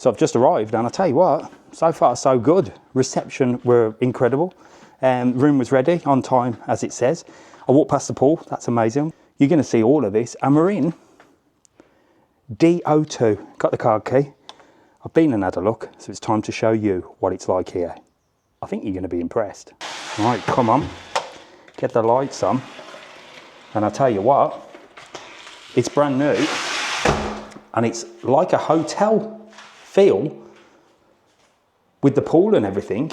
So I've just arrived and I tell you what, so far so good. Reception were incredible. Room was ready on time as it says. I walked past the pool, that's amazing. You're going to see all of this and we're in D02. Got the card key. I've been and had a look, so it's time to show you what it's like here. I think you're going to be impressed. Right, come on, get the lights on. And I tell you what, it's brand new and it's like a hotel feel with the pool and everything,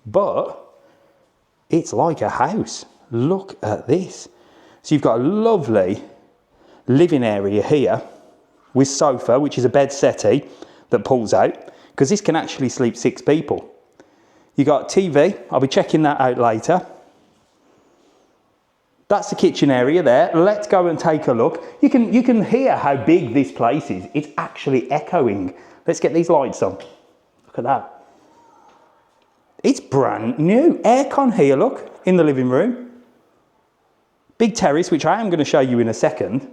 but it's like a house. Look at this. So you've got a lovely living area here with sofa, which is a bed settee that pulls out, because this can actually sleep 6 people. You got TV, I'll be checking that out later. That's the kitchen area there. Let's go and take a look. You can hear how big this place is. It's actually echoing. Let's get these lights on. Look at that. It's brand new. Aircon here, look, in the living room. Big terrace, which I am going to show you in a second.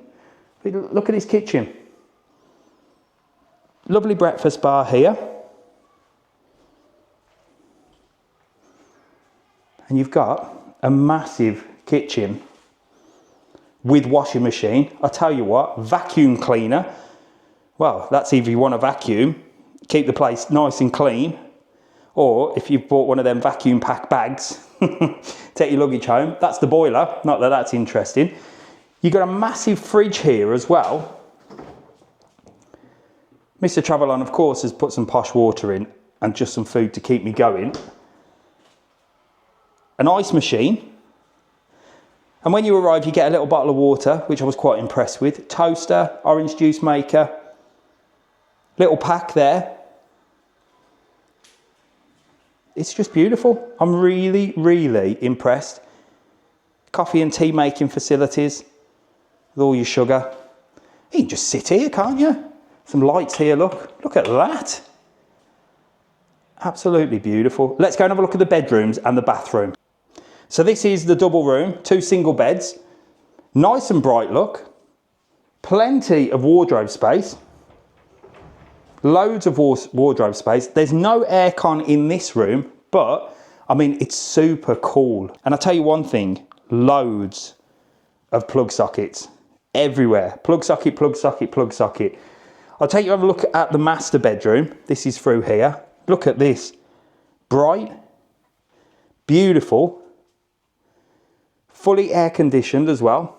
But look at this kitchen. Lovely breakfast bar here. And you've got a massive kitchen with washing machine. I tell you what, vacuum cleaner. Well, that's either you want to vacuum, keep the place nice and clean, or if you've bought one of them vacuum pack bags, take your luggage home. That's the boiler, not that that's interesting. You've got a massive fridge here as well. Mr. TravelON, of course, has put some posh water in and just some food to keep me going. An ice machine. And when you arrive, you get a little bottle of water, which I was quite impressed with. Toaster, orange juice maker. Little pack there. It's just beautiful. I'm really, really impressed. Coffee and tea making facilities with all your sugar. You can just sit here, can't you? Some lights here, look. Look at that. Absolutely beautiful. Let's go and have a look at the bedrooms and the bathroom. So this is the double room, 2 single beds. Nice and bright look. Plenty of wardrobe space. Loads of wardrobe space. There's no aircon in this room, but I mean, it's super cool. And I'll tell you one thing, loads of plug sockets everywhere. Plug socket, plug socket, plug socket. I'll take you have a look at the master bedroom. This is through here. Look at this. Bright, beautiful, fully air conditioned as well.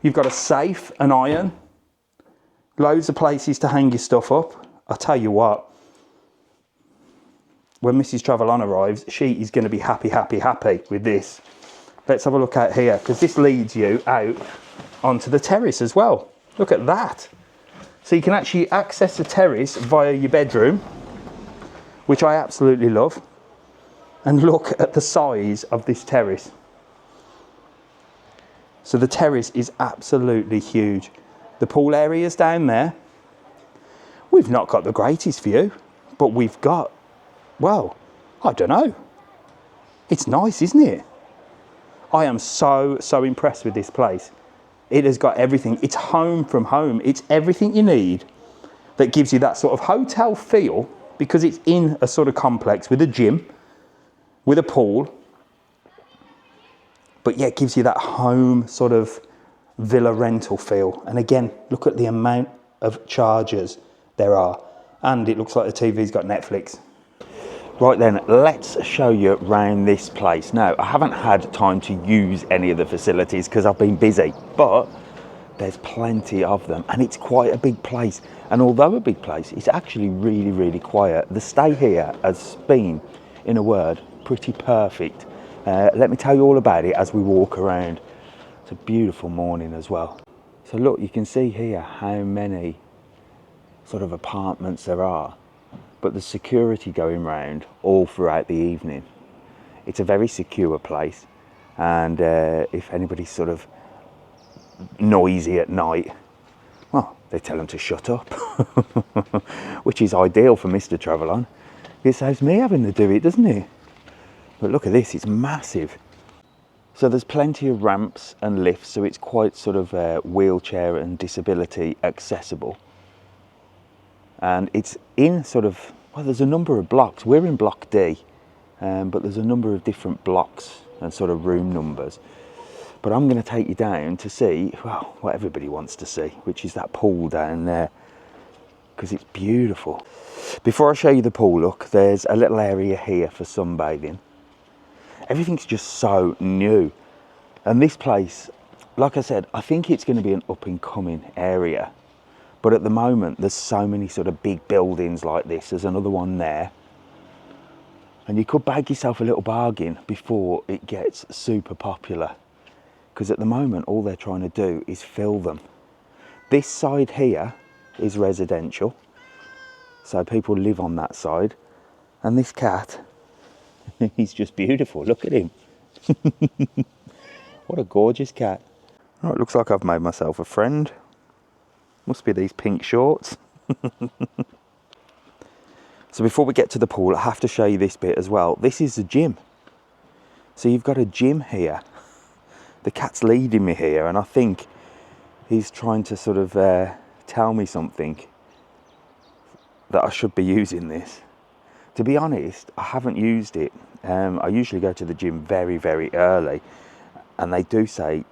You've got a safe, an iron, loads of places to hang your stuff up. I'll tell you what, when Mrs. TravelON arrives, she is going to be happy, happy, happy with this. Let's have a look out here, because this leads you out onto the terrace as well. Look at that. So you can actually access the terrace via your bedroom, which I absolutely love. And look at the size of this terrace. So the terrace is absolutely huge. The pool area's down there. We've not got the greatest view, but we've got, well, I don't know. It's nice, isn't it? I am so impressed with this place. It has got everything. It's home from home. It's everything you need that gives you that sort of hotel feel, because it's in a sort of complex with a gym, with a pool, but yeah, it gives you that home sort of villa rental feel. And again, look at the amount of chargers there are. And it looks like the TV's got Netflix. Right then, let's show you around this place. Now, I haven't had time to use any of the facilities because I've been busy, but there's plenty of them and it's quite a big place. And although a big place, it's actually really, really quiet. The stay here has been, in a word, pretty perfect. Let me tell you all about it as we walk around. It's a beautiful morning as well. So look, you can see here how many sort of apartments there are, but the security going round all throughout the evening. It's a very secure place, and if anybody's sort of noisy at night, well, they tell them to shut up, which is ideal for Mr. TravelON. It saves me having to do it, doesn't it? But look at this, it's massive. So there's plenty of ramps and lifts, so it's quite sort of wheelchair and disability accessible. And it's in sort of, well, there's a number of blocks. We're in block D, but there's a number of different blocks and sort of room numbers. But I'm going to take you down to see, well, what everybody wants to see, which is that pool down there, because it's beautiful. Before I show you the pool, look, there's a little area here for sunbathing. Everything's just so new. And this place, like I said, I think it's going to be an up and coming area. But at the moment, there's so many sort of big buildings like this. There's another one there. And you could bag yourself a little bargain before it gets super popular. Because at the moment, all they're trying to do is fill them. This side here is residential. So people live on that side. And this cat, he's just beautiful. Look at him. What a gorgeous cat. Oh, it looks like I've made myself a friend. Must be these pink shorts. So before we get to the pool, I have to show you this bit as well. This is the gym. So you've got a gym here. The cat's leading me here, and I think he's trying to sort of tell me something that I should be using this. To be honest, I haven't used it. I usually go to the gym very, very early, and they do say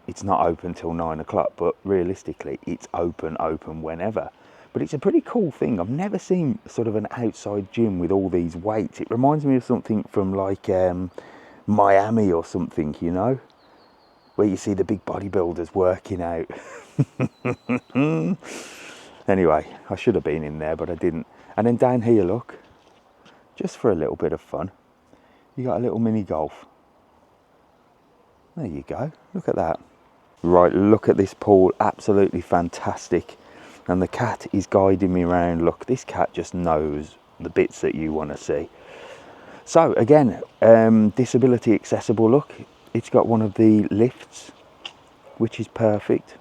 it's not open till 9 o'clock, but realistically it's open whenever. But it's a pretty cool thing. I've never seen sort of an outside gym with all these weights. It reminds me of something from like Miami or something, you know, where you see the big bodybuilders working out. Anyway, I should have been in there, but I didn't. And then down here, look, just for a little bit of fun, you got a little mini golf. There you go, look at that. Right, look at this pool, absolutely fantastic. And the cat is guiding me around. Look, this cat just knows the bits that you want to see. So again, disability accessible, look. It's got one of the lifts, which is perfect.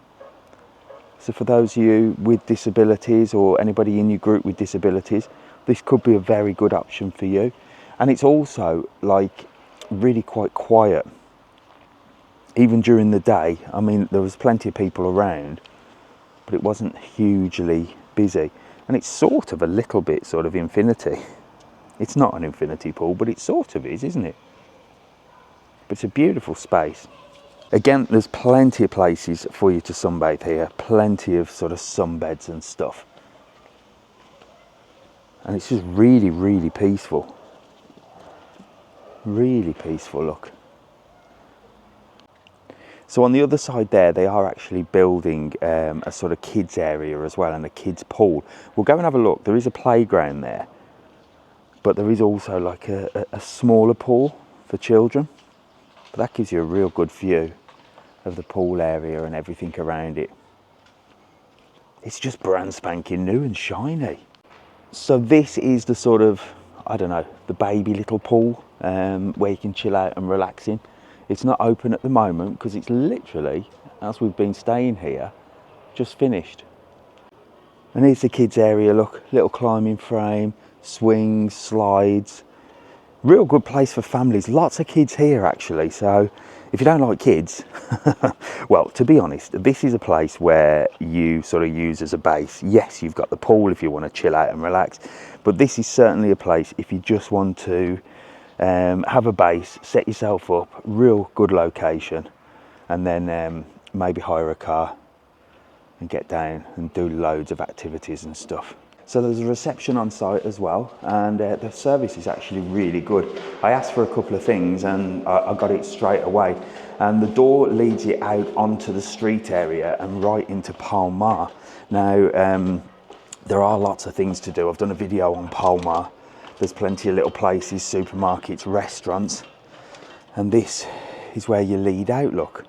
So for those of you with disabilities or anybody in your group with disabilities, this could be a very good option for you. And it's also like really quite quiet. Even during the day, I mean, there was plenty of people around, but it wasn't hugely busy. And it's sort of a little bit sort of infinity. It's not an infinity pool, but it sort of is, isn't it? But it's a beautiful space. Again, there's plenty of places for you to sunbathe here. Plenty of sort of sunbeds and stuff. And it's just really, really peaceful. Really peaceful, look. So on the other side there, they are actually building a sort of kids area as well, and a kids pool. We'll go and have a look. There is a playground there, but there is also like a smaller pool for children. But that gives you a real good view of the pool area and everything around it. It's just brand spanking new and shiny. So this is the sort of, I don't know, the baby little pool where you can chill out and relax in. It's not open at the moment because it's literally, as we've been staying here, just finished. And here's the kids area, look, little climbing frame, swings, slides. Real good place for families. Lots of kids here actually, so if you don't like kids, well, to be honest, this is a place where you sort of use as a base. Yes, you've got the pool if you want to chill out and relax, but this is certainly a place if you just want to have a base, set yourself up, real good location, and then maybe hire a car and get down and do loads of activities and stuff. So there's a reception on site as well, and the service is actually really good. I asked for a couple of things and I got it straight away. And the door leads you out onto the street area and right into Palm Mar. Now, there are lots of things to do. I've done a video on Palm Mar. There's plenty of little places, supermarkets, restaurants, and this is where you lead out, look.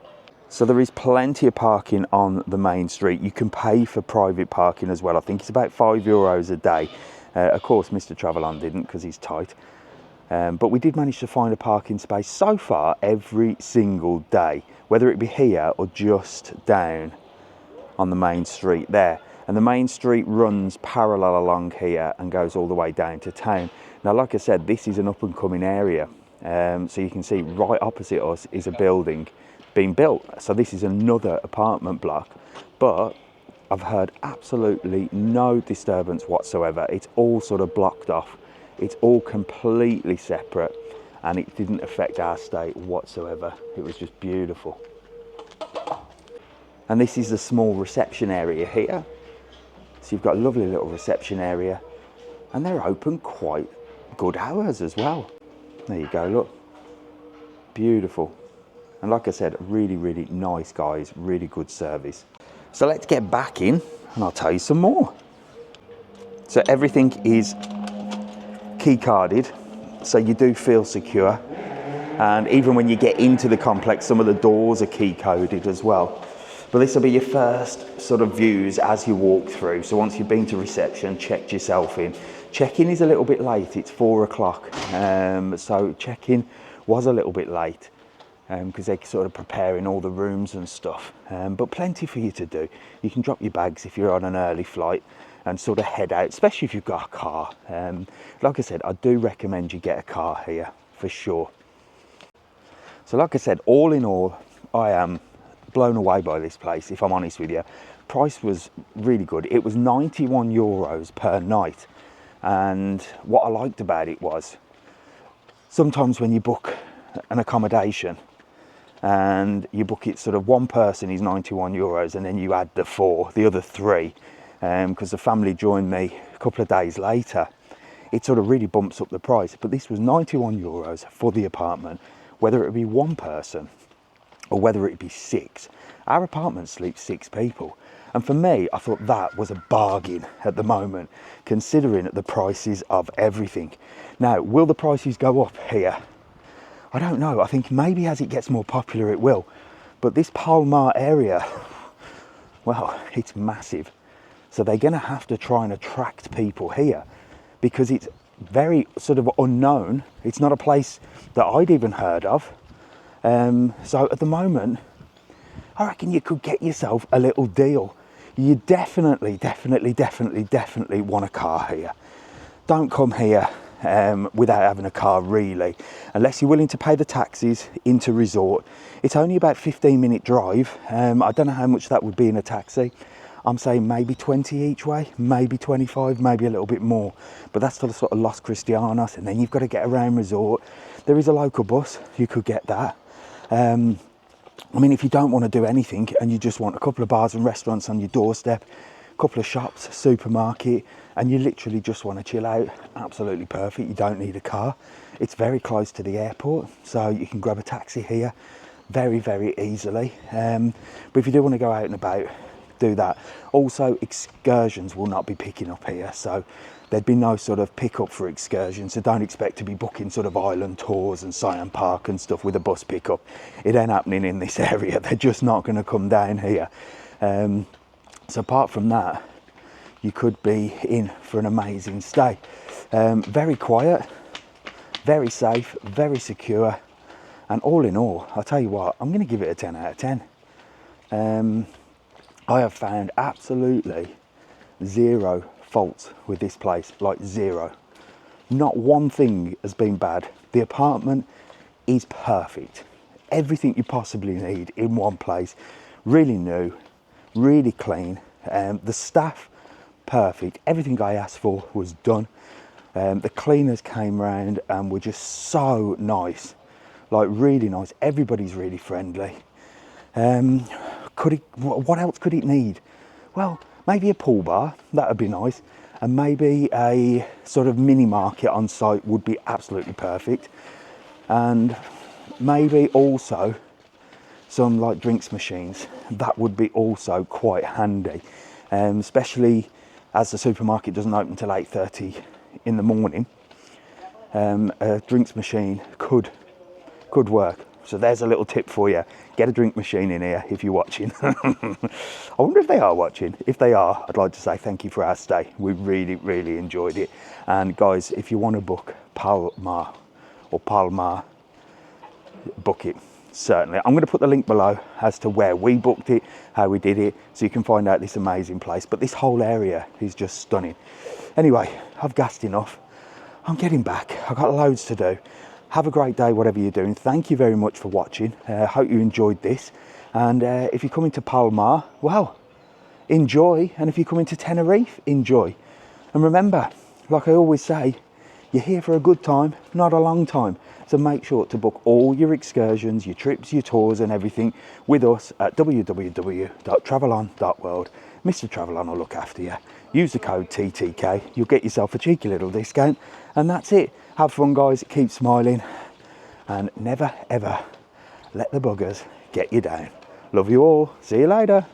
So there is plenty of parking on the main street. You can pay for private parking as well. I think it's about €5 a day. Of course, Mr. TravelON didn't because he's tight. But we did manage to find a parking space so far every single day, whether it be here or just down on the main street there. And the main street runs parallel along here and goes all the way down to town. Now, like I said, this is an up and coming area. So you can see right opposite us is a building being built. So this is another apartment block, but I've heard absolutely no disturbance whatsoever. It's all sort of blocked off. It's all completely separate, and it didn't affect our stay whatsoever. It was just beautiful. And this is the small reception area here. So you've got a lovely little reception area, and they're open quite good hours as well. There you go, look. Beautiful. And like I said, really, really nice guys, really good service. So let's get back in and I'll tell you some more. So everything is key carded, so you do feel secure. And even when you get into the complex, some of the doors are key coded as well. But this will be your first sort of views as you walk through. So once you've been to reception, checked yourself in. Check-in is a little bit late, it's 4 o'clock. So check-in was a little bit late because they're sort of preparing all the rooms and stuff. But plenty for you to do. You can drop your bags if you're on an early flight and sort of head out, especially if you've got a car. Like I said, I do recommend you get a car here for sure. So like I said, all in all, I am blown away by this place, if I'm honest with you. Price was really good. It was 91 euros per night. And what I liked about it was, sometimes when you book an accommodation and you book it sort of one person is 91 euros and then you add the other three, because the family joined me a couple of days later, it sort of really bumps up the price. But this was 91 euros for the apartment, whether it be one person or whether it be 6. Our apartment sleeps 6 people. And for me, I thought that was a bargain at the moment, considering the prices of everything. Now, will the prices go up here? I don't know. I think maybe as it gets more popular, it will. But this Palm Mar area, well, it's massive. So they're going to have to try and attract people here because it's very sort of unknown. It's not a place that I'd even heard of. So at the moment, I reckon you could get yourself a little deal. You definitely want a car here. Don't come here without having a car, really, unless you're willing to pay the taxis into resort. It's only about 15-minute drive. I don't know how much that would be in a taxi. I'm saying maybe 20 each way, maybe 25, maybe a little bit more. But that's to the sort of Los Cristianos, and then you've got to get around resort. There is a local bus, you could get that. I mean, if you don't want to do anything and you just want a couple of bars and restaurants on your doorstep, a couple of shops, supermarket, and you literally just want to chill out, absolutely perfect. You don't need a car. It's very close to the airport, so you can grab a taxi here very, very easily. But if you do want to go out and about, do that. Also, excursions will not be picking up here, so there'd be no sort of pickup for excursions, so don't expect to be booking sort of island tours and Siam Park and stuff with a bus pickup. It ain't happening in this area. They're just not going to come down here. So apart from that, you could be in for an amazing stay. Very quiet, very safe, very secure, and all in all, I'll tell you what, I'm going to give it a 10 out of 10. I have found absolutely zero faults with this place, like zero. Not one thing has been bad. The apartment is perfect. Everything you possibly need in one place. Really new, really clean. The staff, perfect. Everything I asked for was done. The cleaners came round and were just so nice, like really nice. Everybody's really friendly. What else could it need? Well, maybe a pool bar, that would be nice. And maybe a sort of mini market on site would be absolutely perfect. And maybe also some like drinks machines. That would be also quite handy. Especially as the supermarket doesn't open till 8:30 in the morning. A drinks machine could work. So there's a little tip for you. Get a drink machine in here if you're watching. I wonder if they are watching. If they are, I'd like to say thank you for our stay. We really, really enjoyed it. And guys, if you want to book Palm-Mar or Palm-Mar, book it, certainly. I'm going to put the link below as to where we booked it, how we did it, so you can find out this amazing place. But this whole area is just stunning. Anyway, I've gassed enough. I'm getting back. I've got loads to do. Have a great day, whatever you're doing. Thank you very much for watching. Hope you enjoyed this. And if you're coming to Palm Mar, well, enjoy. And if you're coming to Tenerife, enjoy. And remember, like I always say, you're here for a good time, not a long time. So make sure to book all your excursions, your trips, your tours and everything with us at www.travelon.world. Mr. TravelOn will look after you. Use the code TTK. You'll get yourself a cheeky little discount. And that's it. Have fun, guys. Keep smiling. And never, ever let the buggers get you down. Love you all. See you later.